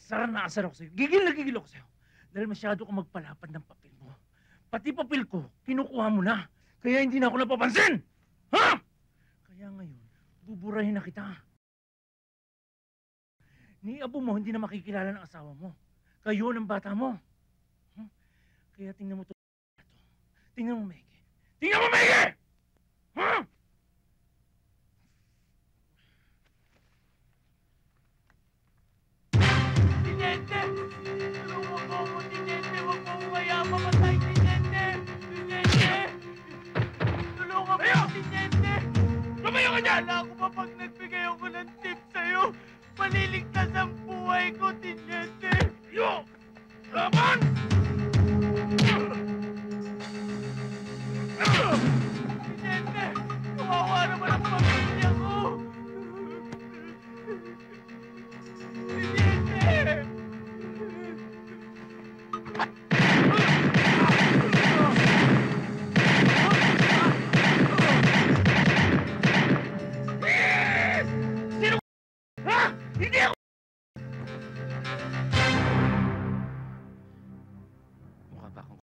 Asar na asar ako sa'yo. Gigil na gigil ako sa'yo. Dahil masyado kang magpalapad ng papel mo. Pati papel ko, kinukuha mo na. Kaya hindi na ako napapansin! Ha? Kaya ngayon, buburahin na kita. Ni abo mo, hindi na makikilala ng asawa mo. Kayo ng bata mo. Kaya tingnan mo ito. Tingnan mo, Mege. Tingnan mo, Mege! Ha? Tinente! Tulungan mo ako, Tinente! Huwag mo kaya mamatay, Tinente! Tinente! Tulungan mo ako, Tinente! Lumayo ka dyan! Wala ako pa pag nagbigay ako ng tip sa'yo. Maliligtas ang buhay ko, Tinente! Yo! Laban! Tinente! Kawawa naman ang pamilya ko! Tinente! Sino? Ha? Hindi ako! Mukha ba akong...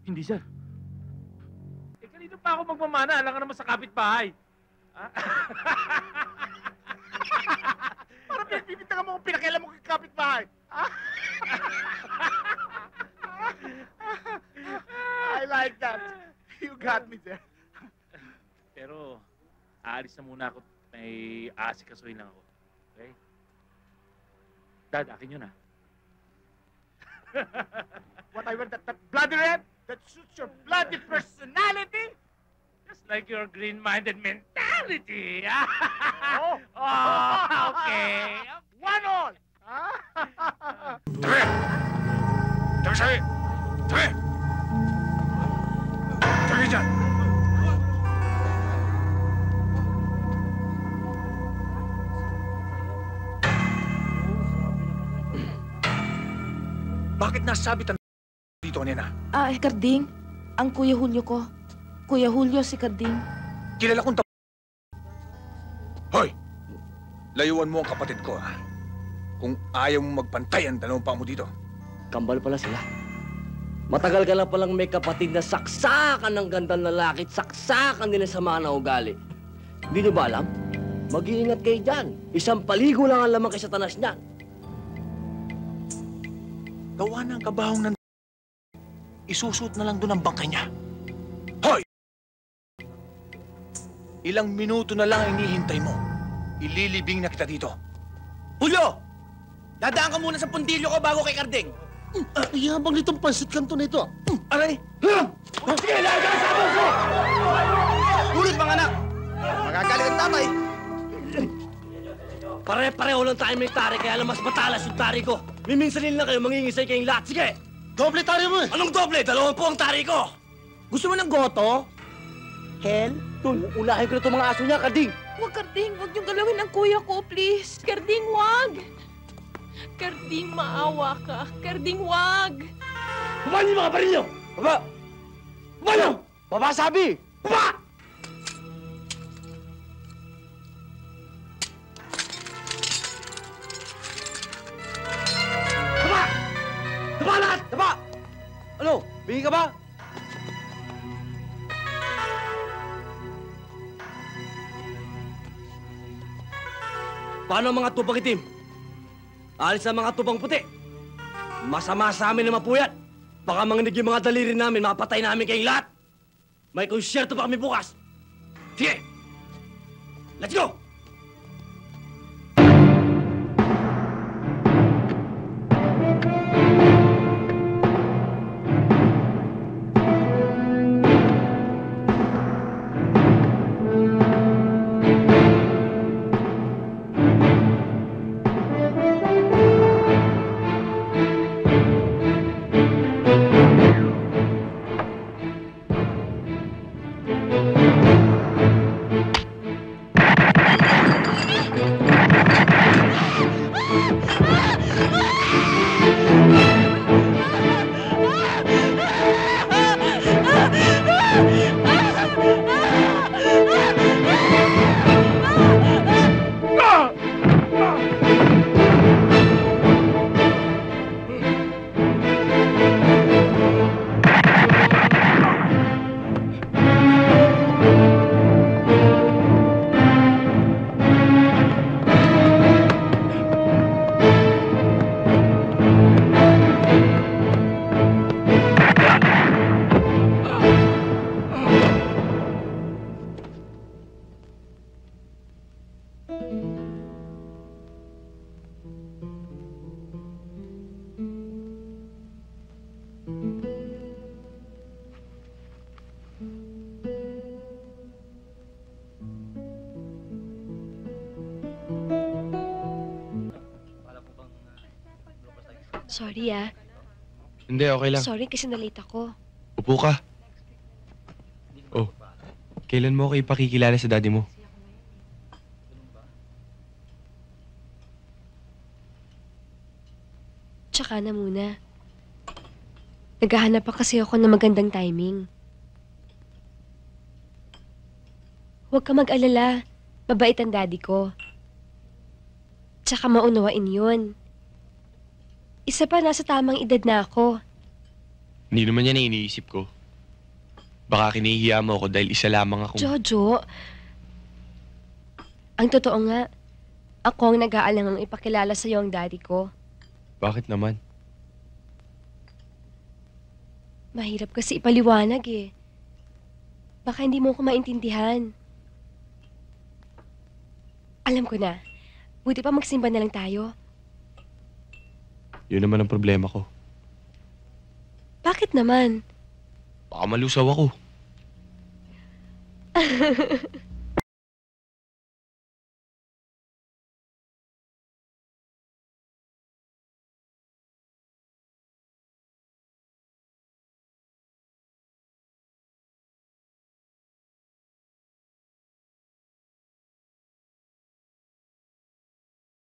Hindi, sir. Eh, kanino pa ako magmamana? Alam ka naman sa kapitbahay. Ha? Parang pinagbibintangan mo kung pinakialam mo kay kapitbahay. I like that. You got me there. Pero, aalis na muna ako. May aasikasuhin lang ako. Okay? Dad, akin yun, ha? What I wear, that bloody red that suits your bloody personality. Just like your green-minded mentality. Oh. Oh, okay. One all. Tabi! Tabi sa'yo! Tabi! Tabi dyan! Bakit nasabit ang dito kanina? Karding. Ang Kuya Julio ko. Kuya Julio si Karding. Kilala kong Hoy! Layuan mo ang kapatid ko, ha? Kung ayaw mo magpantay ang dalawang paa mo dito. Kambal pala sila. Matagal ka na palang may kapatid na saksakan ng gandang lalaki at saksakan nila sa mga ugali. Hindi nyo ba alam? Mag-iingat kayo dyan. Isang paligo lang ang lamang kay Satanas niyan. Gawa ng kabahong ng isusuot na lang doon ang bangkay niya. Hoy! Ilang minuto na lang ang inihintay mo. Ililibing na kita dito. Julio! Dadaan ka muna sa pundilyo ko bago kay Karding. Yabang nitong pansit kanto nito. Aray! Sige, laga sa puso! Ulit, mga anak! Magagalit ang tatay. Pare-pareho lang tayo may tari, kaya alam mas matalas yung tari ko. Miminsanin lang kayo, mangingisay kayong lahat. Sige! Doble tari mo eh. Anong doble? 20 ang tari ko! Gusto mo ng goto? Hell? Ulahin ko na itong mga aso niya, Karding! Huwag, Karding. Huwag niyong galawin ang kuya ko, please. Karding, wag! Karding, maawa ka. Karding, wag! Baba niyo mga baril niyo! Baba! Baba niyo! Baba sabi! Baba! Baba! Baba lahat! Baba! Ano? Bingi ka ba? Paano ang mga tubang itim? Alis ang mga tubang puti. Masama sa amin na mapuyat. Baka manginig yung mga daliri namin, mapatay namin kayong lahat. May konsyerto pa kami bukas. Sige! Let's go! Sorry Hindi, okay lang. Sorry kasi nalate ako. Upo ka. Oh, kailan mo ako ipakikilala sa daddy mo? Tsaka na muna. Naghahanap pa kasi ako ng magandang timing. Huwag ka mag-alala. Mabait ang daddy ko. Tsaka maunawain yun. Isa pa, nasa tamang edad na ako. Hindi naman yan ang iniisip ko. Baka kinihiya mo ako dahil isa lamang akong... Jojo, ang totoo nga, ako ang nag-aalangang ipakilala sa'yo ang daddy ko. Bakit naman? Mahirap kasi ipaliwanag eh. Baka hindi mo ko maintindihan. Alam ko na. Buti pa magsimba na lang tayo. Yun naman ang problema ko. Bakit naman? Baka malusaw ako.